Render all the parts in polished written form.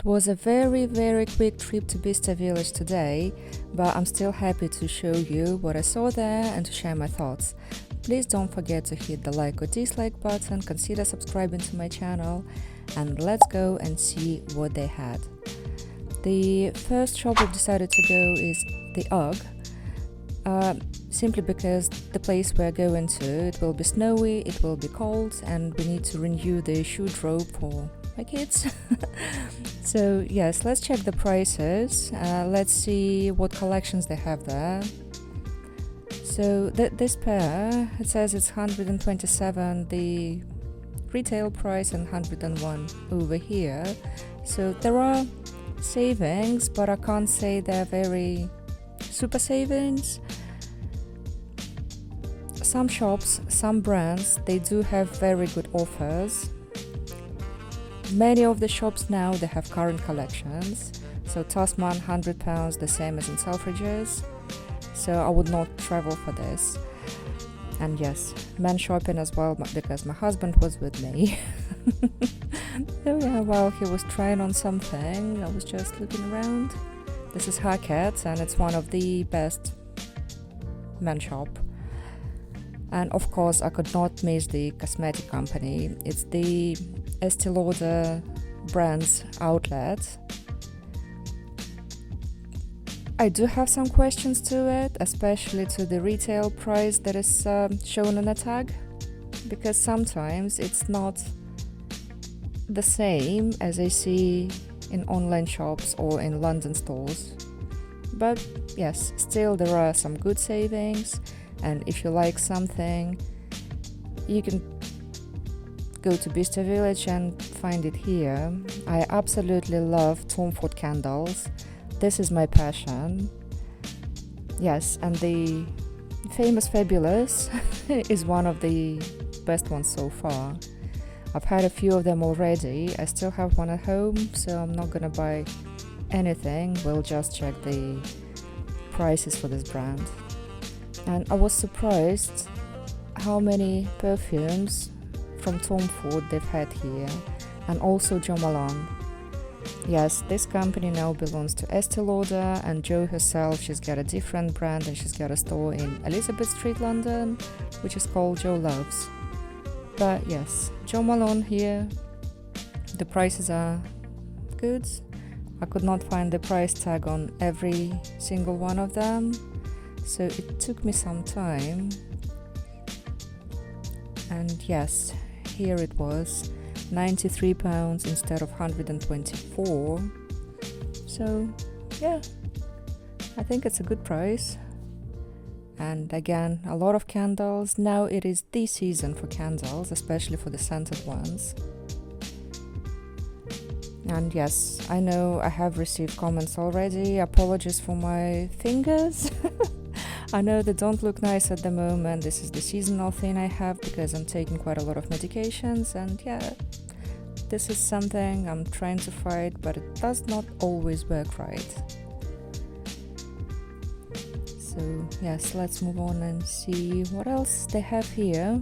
Was a very quick trip to Bicester Village today, but I'm still happy to show you what I saw there and to share my thoughts. Please don't forget to hit the like or dislike button, consider subscribing to my channel, and let's go and see what they had. The first shop we've decided to go is the UGG, simply because the place we're going to, it will be snowy, it will be cold, and we need to renew the shoe robe for my kids. So yes, let's check the prices. Let's see what collections they have there. So this pair, it says it's 127 the retail price and 101 over here. So there are savings, but I can't say they're very super savings. Some shops, some brands, they do have very good offers. Many of the shops now, they have current collections. So Tasman, £100, the same as in Selfridges. So I would not travel for this. And yes, men shopping as well, because my husband was with me. So yeah, while he was trying on something, I was just looking around. This is Hackett, and it's one of the best men shop. And of course, I could not miss the cosmetic company. It's the Estee Lauder brand's outlet. I do have some questions to it, especially to the retail price that is shown on the tag, because sometimes it's not the same as I see in online shops or in London stores. But yes, still there are some good savings, and if you like something, you can go to Bicester Village and find it here. I absolutely love Tom Ford candles. This is my passion. Yes, and the famous Fabulous is one of the best ones so far. I've had a few of them already. I still have one at home, so I'm not gonna buy anything. We'll just check the prices for this brand. And I was surprised how many perfumes from Tom Ford they've had here, and also Jo Malone. Yes, this company now belongs to Estee Lauder, and Jo herself, she's got a different brand, and she's got a store in Elizabeth Street, London, which is called Jo Loves. But yes, Jo Malone here, the prices are good. I could not find the price tag on every single one of them, so it took me some time. And yes, here it was, £93 instead of 124. So yeah, I think it's a good price. And again, a lot of candles. Now it is the season for candles, especially for the scented ones. And yes, I know I have received comments already. Apologies for my fingers. I know they don't look nice at the moment. This is the seasonal thing I have because I'm taking quite a lot of medications, and yeah, this is something I'm trying to fight, but it does not always work right. So yes, let's move on and see what else they have here.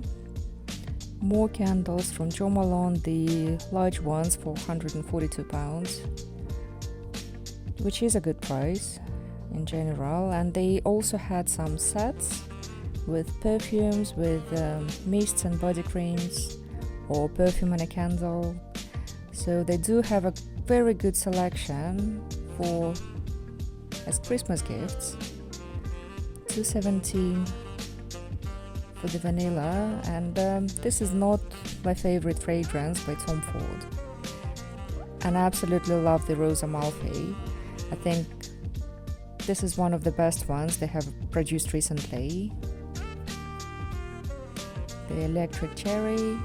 More candles from Jo Malone, the large ones for £142, which is a good price in general. And they also had some sets with perfumes, with mists and body creams, or perfume and a candle. So they do have a very good selection for as Christmas gifts. $2.17 for the vanilla, and this is not my favorite fragrance by Tom Ford. And I absolutely love the Rose Amalfi. I think this is one of the best ones they have produced recently. The Electric Cherry.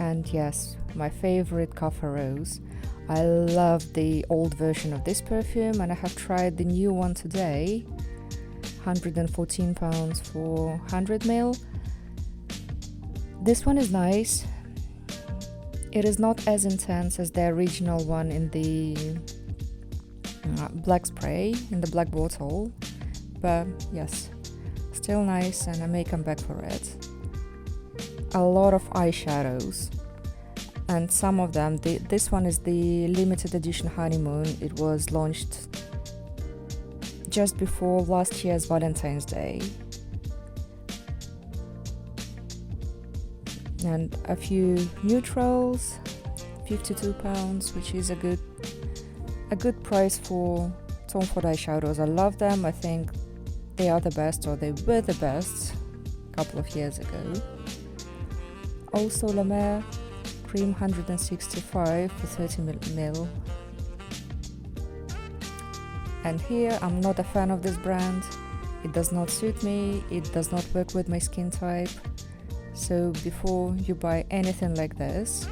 And yes, my favorite Cafe Rose. I love the old version of this perfume, and I have tried the new one today. £114 for 100 ml. This one is nice. It is not as intense as the original one in the black spray, in the black bottle, but yes, still nice, and I may come back for it. A lot of eyeshadows. And some of them, this one is the limited edition honeymoon. It was launched just before last year's Valentine's Day. And a few neutrals, £52, which is a good price for Tom Ford eyeshadows. I love them. I think they are the best, or they were the best a couple of years ago. Also La Mer Cream 165 for 30ml. And here I'm not a fan of this brand. It does not suit me. It does not work with my skin type. So before you buy anything like this,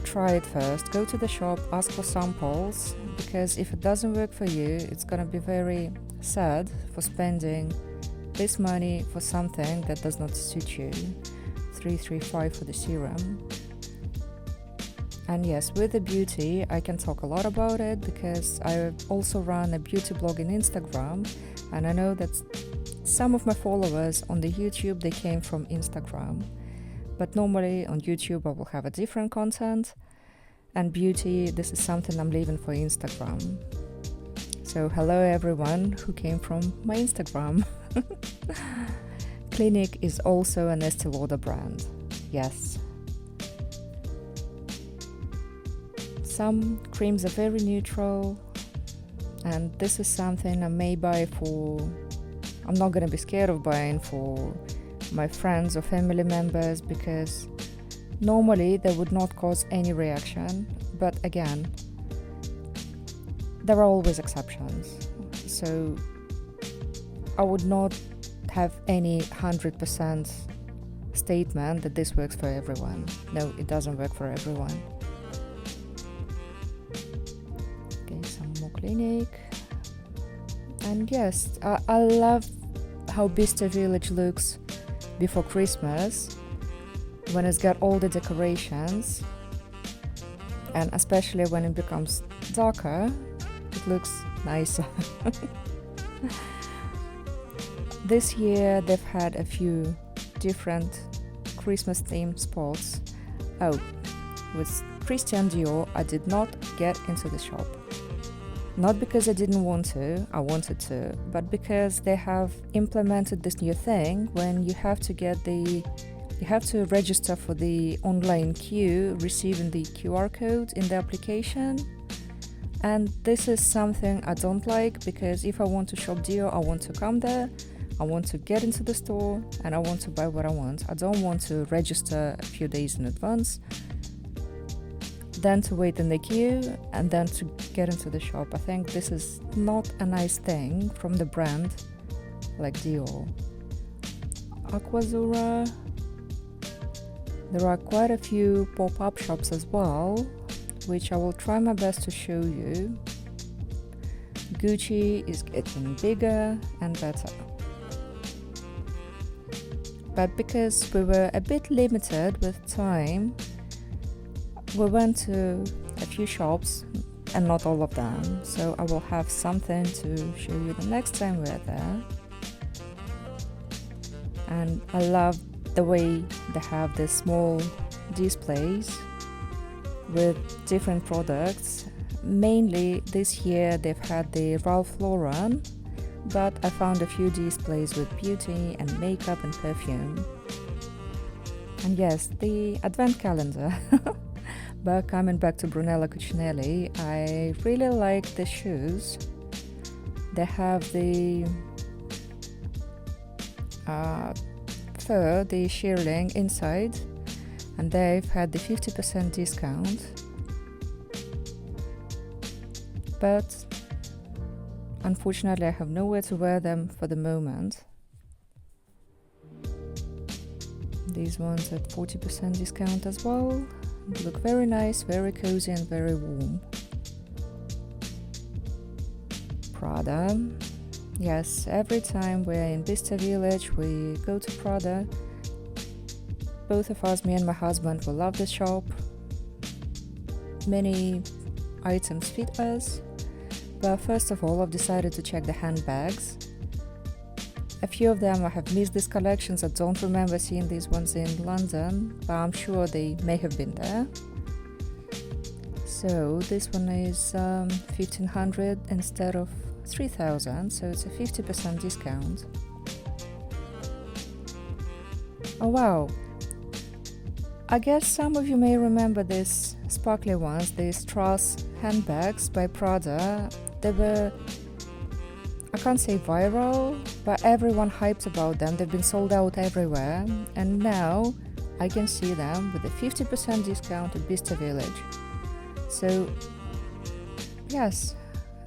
try it first. Go to the shop, ask for samples, because if it doesn't work for you, it's gonna be very sad for spending this money for something that does not suit you. $335 for the serum. And yes, with the beauty, I can talk a lot about it because I also run a beauty blog in Instagram, and I know that some of my followers on the YouTube, they came from Instagram. But normally on YouTube I will have a different content, and beauty, this is something I'm leaving for Instagram. So hello everyone who came from my Instagram. Clinique is also an Estee Lauder brand. Yes. Some creams are very neutral, and this is something I may buy for, I'm not going to be scared of buying for my friends or family members, because normally they would not cause any reaction. But again, there are always exceptions. So I would not have any 100% statement that this works for everyone. No, it doesn't work for everyone. Okay, some more Clinique. And yes, I love how Bicester Village looks before Christmas, when it's got all the decorations, and especially when it becomes darker, it looks nicer. This year they've had a few different Christmas themed spots. Oh, with Christian Dior I did not get into the shop. Not because I didn't want to, I wanted to, but because they have implemented this new thing when you have to register for the online queue, receiving the QR code in the application. And this is something I don't like, because if I want to shop Dior, I want to come there, I want to get into the store, and I want to buy what I want. I don't want to register a few days in advance, then to wait in the queue, and then to get into the shop. I think this is not a nice thing from the brand like Dior. Aquazzura. There are quite a few pop-up shops as well, which I will try my best to show you. Gucci is getting bigger and better. But because we were a bit limited with time, we went to a few shops and not all of them, so I will have something to show you the next time we're there. And I love the way they have the small displays with different products. Mainly this year they've had the Ralph Lauren, but I found a few displays with beauty and makeup and perfume. And yes, the advent calendar. But coming back to Brunello Cucinelli, I really like the shoes. They have the fur, the shearling inside, and they've had the 50% discount. But unfortunately I have nowhere to wear them for the moment. These ones at 40% discount as well. They look very nice, very cozy and very warm. Prada. Yes, every time we're in Bicester Village we go to Prada. Both of us, me and my husband, will love the shop. Many items fit us. But first of all, I've decided to check the handbags. A few of them I have missed these collections. I don't remember seeing these ones in London, but I'm sure they may have been there. So this one is 1,500 instead of 3,000, so it's a 50% discount. Oh wow! I guess some of you may remember these sparkly ones, these strass handbags by Prada. They were, I can't say viral, but everyone hyped about them. They've been sold out everywhere, and now I can see them with a 50% discount at Bicester Village. So yes,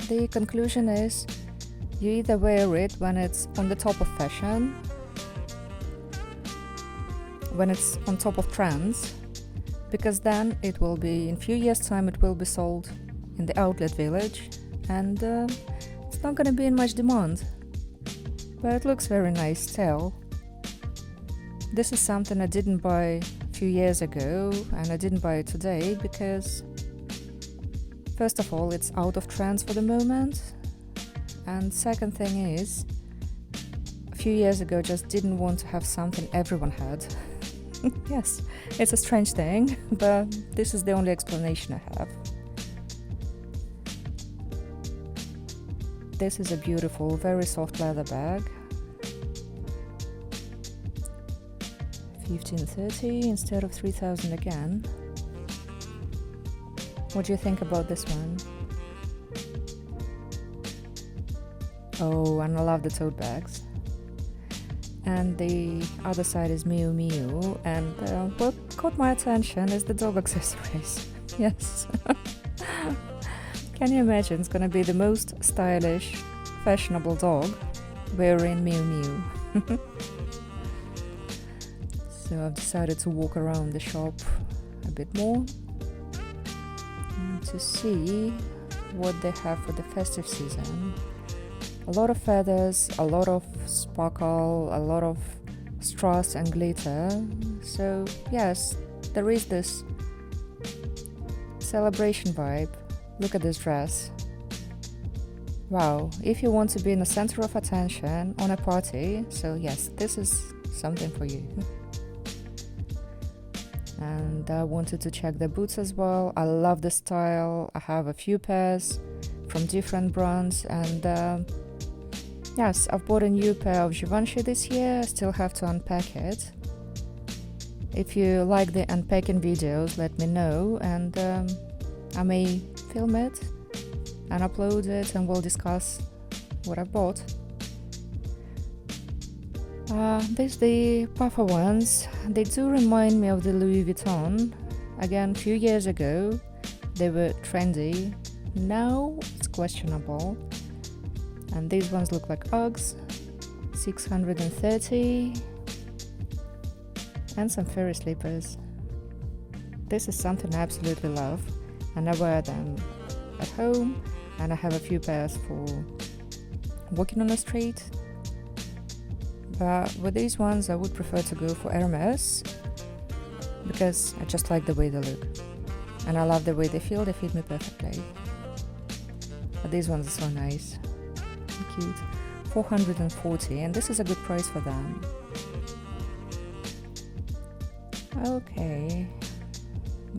the conclusion is you either wear it when it's on the top of fashion, when it's on top of trends, because then it will be, in few years time, it will be sold in the outlet village, and it's not going to be in much demand, but it looks very nice still. This is something I didn't buy a few years ago, and I didn't buy it today because first of all, it's out of trends for the moment, and second thing is, a few years ago just didn't want to have something everyone had. Yes, it's a strange thing, but this is the only explanation I have. This is a beautiful, very soft leather bag. 1,530 instead of 3,000 again. What do you think about this one? Oh, and I love the tote bags. And the other side is Miu Miu, and what caught my attention is the dog accessories. Yes. Can you imagine? It's gonna be the most stylish, fashionable dog wearing Miu Miu. So I've decided to walk around the shop a bit more to see what they have for the festive season. A lot of feathers, a lot of sparkle, a lot of strass and glitter. So yes, there is this celebration vibe. Look at this dress. Wow, if you want to be in the center of attention on a party, so yes, this is something for you. And I wanted to check the boots as well. I love the style. I have a few pairs from different brands, and yes, I've bought a new pair of Givenchy this year. I still have to unpack it. If you like the unpacking videos, let me know, and I may film it and upload it, and we'll discuss what I bought. These the puffer ones. They do remind me of the Louis Vuitton. Again, a few years ago, they were trendy. Now it's questionable. And these ones look like Uggs. 630. And some fairy slippers. This is something I absolutely love, and I wear them at home, and I have a few pairs for walking on the street. But with these ones I would prefer to go for Hermes, because I just like the way they look, and I love the way they feel. They fit me perfectly. But these ones are so nice and cute. 440, and this is a good price for them. Okay,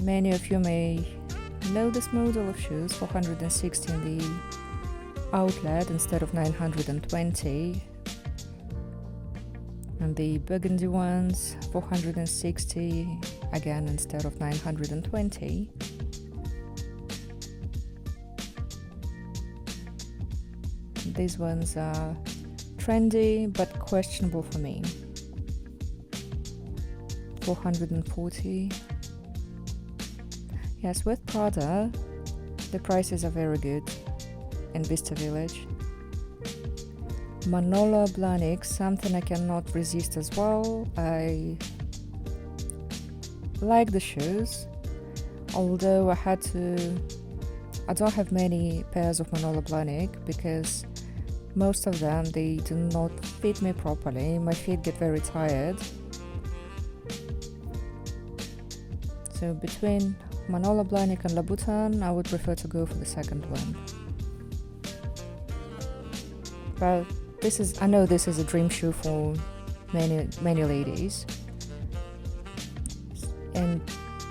many of you may know this model of shoes. 460 in the outlet instead of 920. And the burgundy ones, 460 again instead of 920. These ones are trendy but questionable for me. 440. Yes, with Prada, the prices are very good in Bicester Village. Manolo Blahnik, something I cannot resist as well. I like the shoes, although I don't have many pairs of Manolo Blahnik because most of them, they do not fit me properly. My feet get very tired. So between Manolo Blahnik and Louboutin, I would prefer to go for the second one. But I know this is a dream shoe for many ladies. And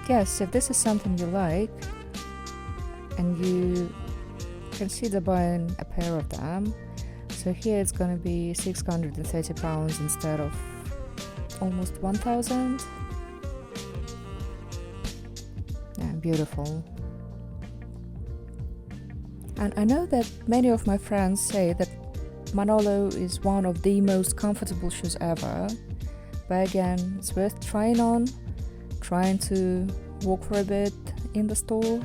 yes, if this is something you like and you consider buying a pair of them, so here it's gonna be £630 instead of almost 1,000. Yeah, beautiful. And I know that many of my friends say that Manolo is one of the most comfortable shoes ever, but again, it's worth trying on, trying to walk for a bit in the store.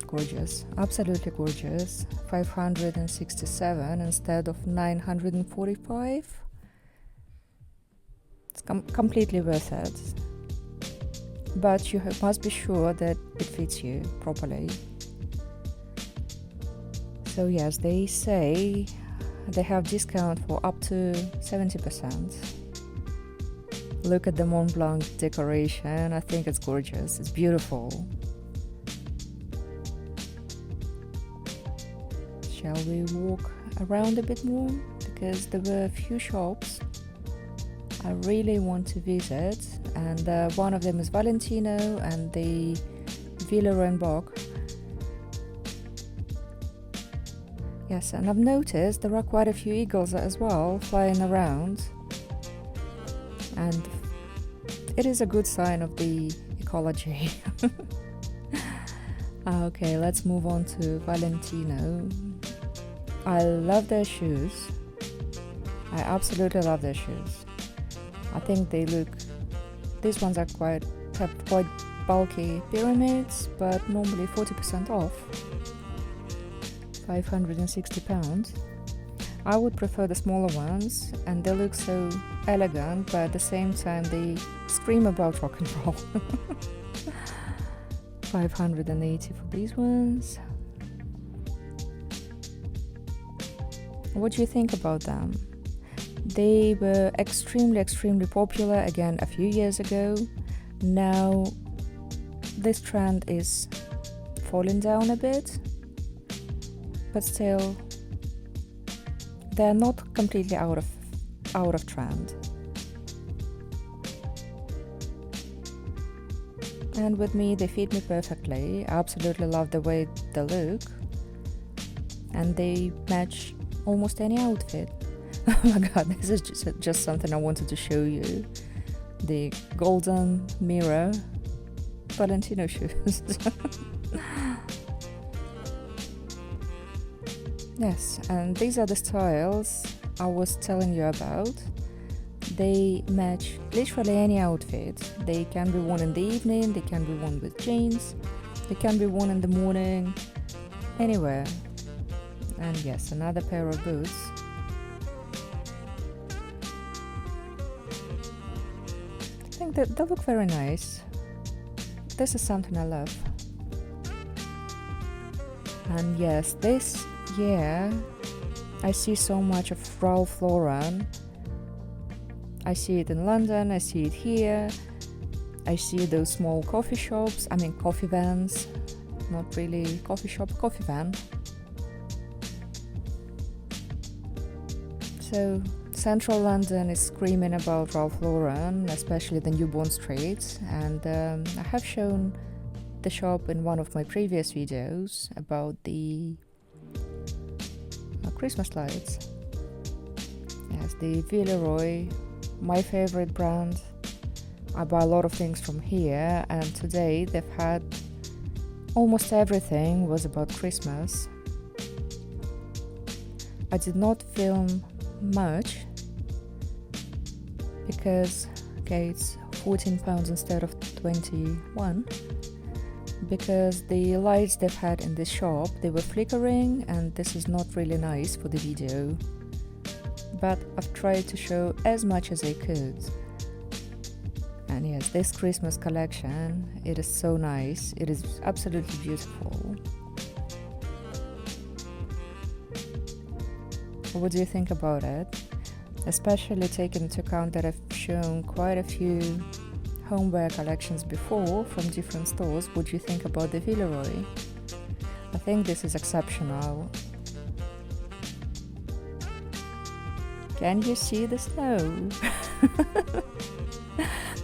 Gorgeous, absolutely gorgeous. 567 instead of 945. It's completely worth it, but you must be sure that it fits you properly. So yes, they say they have discount for up to 70%. Look at the Mont Blanc decoration. I think it's gorgeous. It's beautiful. Shall we walk around a bit more? Because there were a few shops I really want to visit, and one of them is Valentino and the Villerenbock. Yes, and I've noticed there are quite a few eagles as well flying around, and it is a good sign of the ecology. Okay, let's move on to Valentino. I love their shoes. I absolutely love their shoes. I think these ones are quite bulky pyramids, but normally 40% off. £560. I would prefer the smaller ones, and they look so elegant, but at the same time they scream about rock and roll. 580 for these ones. What do you think about them? They were extremely popular again a few years ago. Now this trend is falling down a bit, but still they're not completely out of trend. And with me, they fit me perfectly. I absolutely love the way they look, and they match almost any outfit. Oh my god, this is just something I wanted to show you. The golden mirror Valentino shoes. Yes, and these are the styles I was telling you about. They match literally any outfit. They can be worn in the evening, they can be worn with jeans, they can be worn in the morning, anywhere. And yes, another pair of boots. I think that they look very nice. This is something I love. And yes, this year I see so much of Ralph Lauren. I see it in London, I see it here, I see those small coffee shops, coffee vans, not really coffee shop, coffee van. So central London is screaming about Ralph Lauren, especially the New Bond Street, and I have shown the shop in one of my previous videos about the Christmas lights. Yes, the Villeroy, my favorite brand. I buy a lot of things from here, and today they've had almost everything was about Christmas. I did not film much because it's £14 instead of 21, because the lights they've had in this shop, they were flickering, and this is not really nice for the video. But I've tried to show as much as I could. And yes, this Christmas collection, it is so nice. It is absolutely beautiful. What do you think about it? Especially taking into account that I've shown quite a few homeware collections before from different stores. What do you think about the Villeroy? I think this is exceptional. Can you see the snow?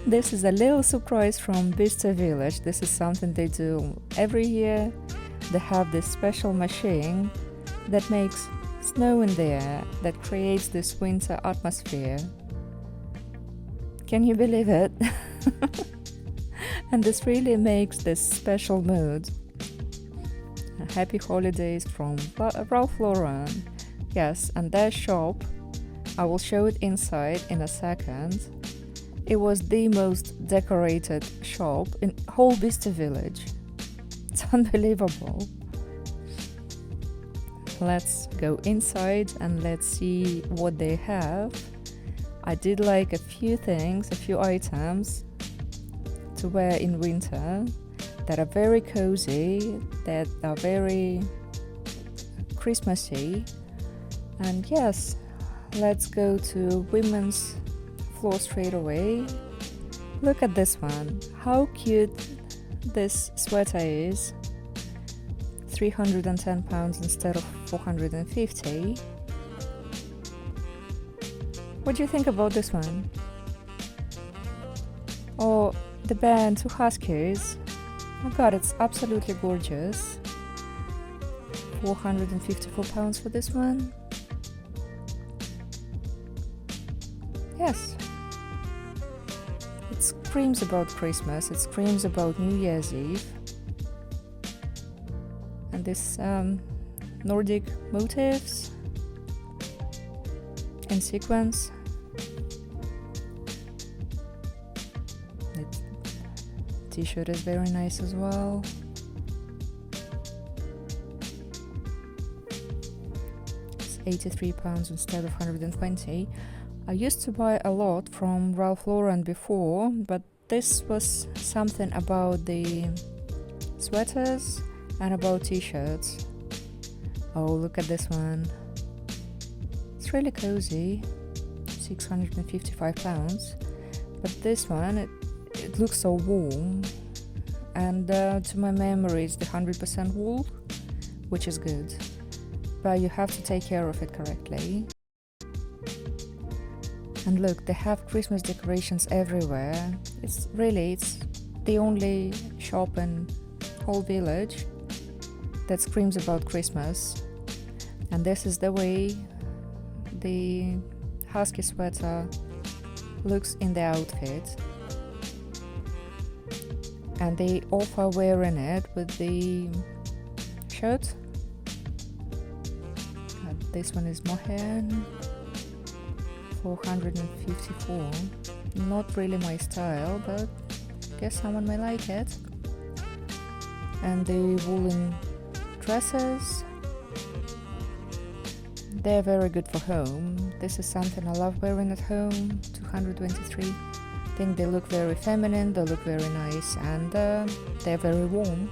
This is a little surprise from Bicester Village. This is something they do every year. They have this special machine that makes snow in the air, that creates this winter atmosphere. Can you believe it? And this really makes this special mood. Happy holidays from Ralph Lauren. Yes, and their shop, I will show it inside in a second. It was the most decorated shop in whole Bicester Village. It's unbelievable. Let's go inside and let's see what they have. I did like a few things, a few items to wear in winter that are very cozy, that are very Christmassy. And yes, let's go to women's floor straight away. Look at this one. How cute this sweater is. £310 instead of £450. What do you think about this one? Or the bear and two huskies. Oh god, it's absolutely gorgeous. £454 for this one. Yes. It screams about Christmas, it screams about New Year's Eve. And this Nordic motifs in sequence. The t-shirt is very nice as well. It's £83 instead of £120. I used to buy a lot from Ralph Lauren before, but this was something about the sweaters and about t-shirts. Oh, look at this one. It's really cozy, £655. But this one, it looks so warm. And to my memory, it's the 100% wool, which is good. But you have to take care of it correctly. And look, they have Christmas decorations everywhere. It's the only shop in whole village that screams about Christmas. And this is the way the husky sweater looks in the outfit. And they offer wearing it with the shirt. And this one is mohair. $454. Not really my style, but I guess someone may like it. And the woolen dresses, they're very good for home. This is something I love wearing at home. $223. I think they look very feminine, they look very nice, and they're very warm.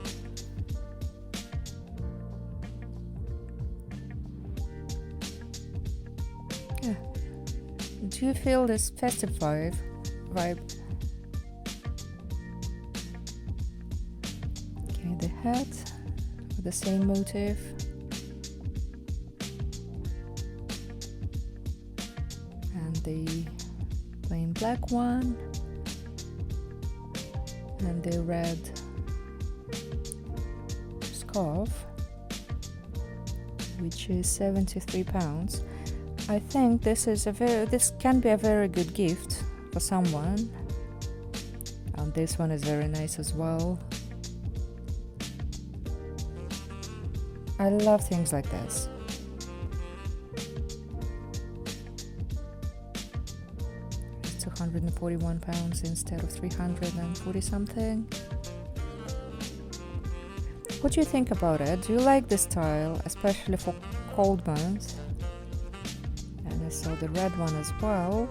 Yeah. Do you feel this festive vibe? Okay, the hat with the same motif. And the plain black one. And the red scarf, which is £73. I think this can be a very good gift for someone. And this one is very nice as well. I love things like this. It's £241 instead of 340 something. What do you think about it? Do you like this style, especially for cold months? And I saw the red one as well.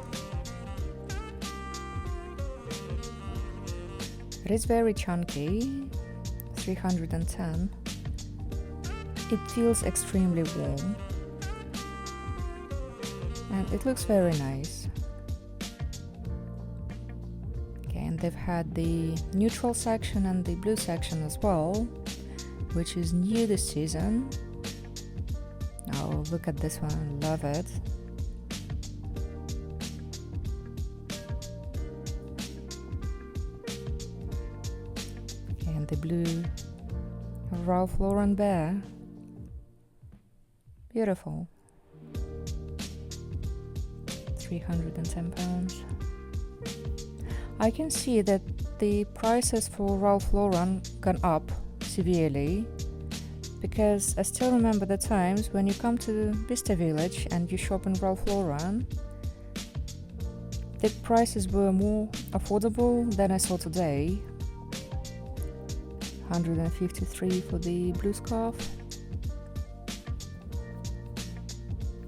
It is very chunky, 310. It feels extremely warm. And it looks very nice. Okay, and they've had the neutral section and the blue section as well, which is new this season. Oh, look at this one, love it. the blue Ralph Lauren bear. Beautiful. £310. I can see that the prices for Ralph Lauren gone up severely, because I still remember the times when you come to Bicester Village and you shop in Ralph Lauren, the prices were more affordable than I saw today. 153 for the blue scarf.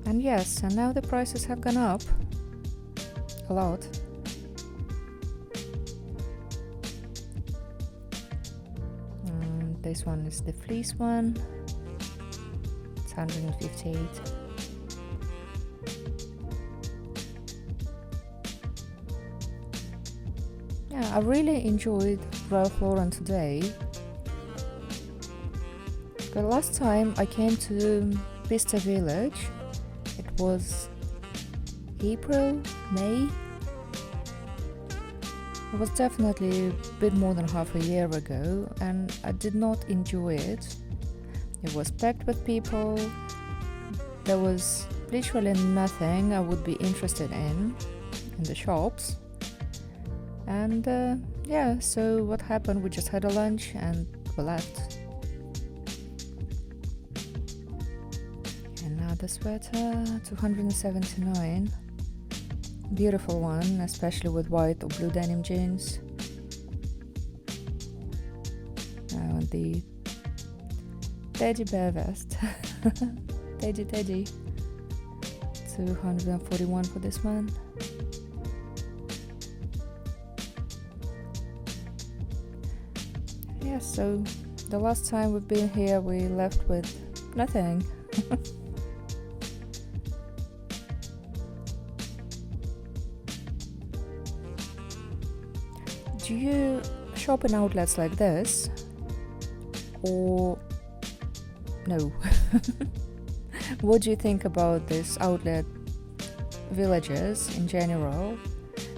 And yes, and now the prices have gone up a lot. This one is the fleece one. It's 158. Yeah, I really enjoyed Ralph Lauren today. The last time I came to Bicester Village, it was April, May. It was definitely a bit more than half a year ago, and I did not enjoy it. It was packed with people. There was literally nothing I would be interested in the shops. And yeah, so what happened? We just had a lunch and we left. Another sweater, 279. Beautiful one, especially with white or blue denim jeans. The teddy bear vest. Teddy. 241 for this one. Yeah, so the last time we've been here, we left with nothing. Do you shop in outlets like this? Or no? What do you think about this outlet villages in general?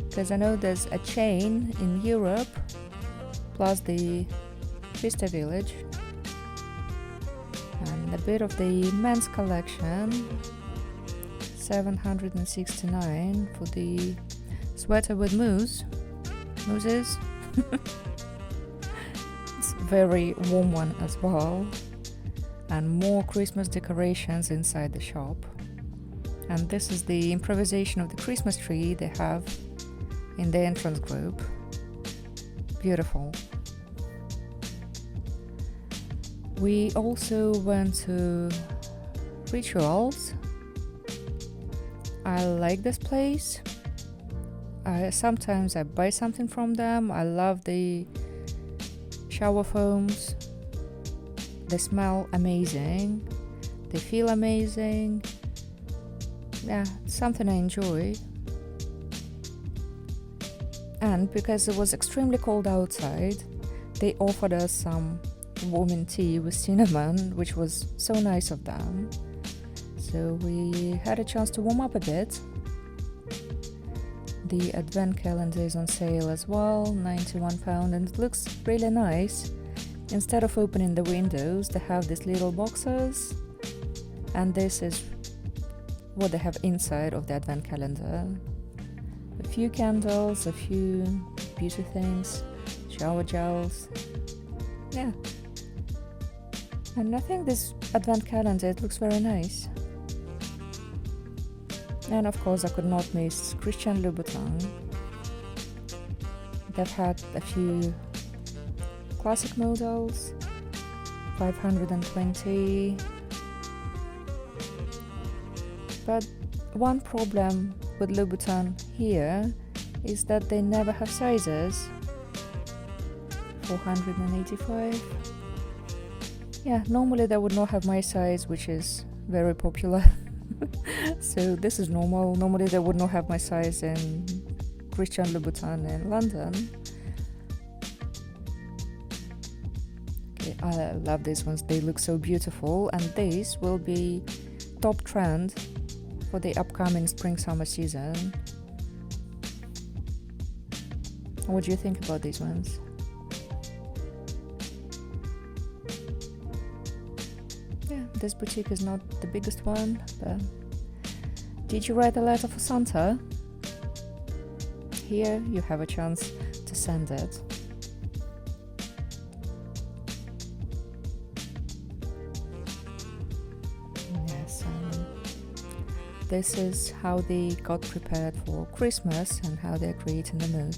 Because I know there's a chain in Europe, plus the Bicester Village, and a bit of the men's collection. 769 for the sweater with mooses. It's a very warm one as well, and more Christmas decorations inside the shop. And this is the improvisation of the Christmas tree they have in the entrance group. Beautiful. We also went to Rituals. I like this place. Sometimes I buy something from them. I love the shower foams. They smell amazing. They feel amazing. Yeah, something I enjoy. And because it was extremely cold outside, they offered us some warming tea with cinnamon, which was so nice of them. So we had a chance to warm up a bit. The advent calendar is on sale as well, £91, and it looks really nice. Instead of opening the windows, they have these little boxes, and this is what they have inside of the advent calendar. A few candles, a few beauty things, shower gels. Yeah. And I think this advent calendar, it looks very nice. And of course I could not miss Christian Louboutin. They've had a few classic models, 520. But one problem with Louboutin here is that they never have sizes. 485. Yeah, normally they would not have my size, which is very popular. So this is normal. Normally they would not have my size in Christian Louboutin in London. Okay, I love these ones. They look so beautiful, and this will be top trend for the upcoming spring-summer season. What do you think about these ones? Yeah, this boutique is not the biggest one, but did you write a letter for Santa? Here you have a chance to send it. Yes, this is how they got prepared for Christmas and how they're creating the mood.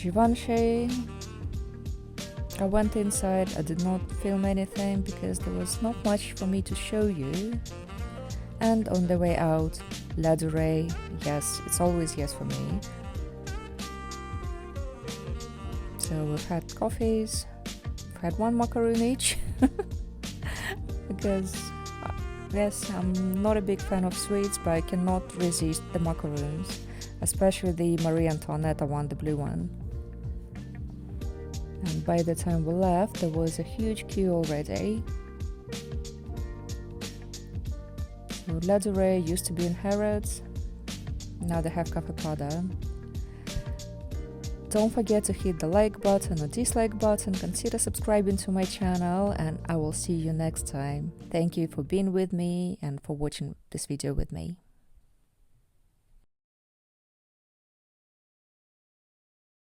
Givenchy, I went inside, I did not film anything because there was not much for me to show you. And on the way out, Ladurée, yes, it's always yes for me. So we've had coffees, we've had one macaroon each, because yes, I'm not a big fan of sweets, but I cannot resist the macaroons, especially the Marie Antoinette one, the blue one. And by the time we left, there was a huge queue already. So Ladurée used to be in Harrods, now they have Cafe Prada. Don't forget to hit the like button or dislike button, consider subscribing to my channel, and I will see you next time. Thank you for being with me and for watching this video with me.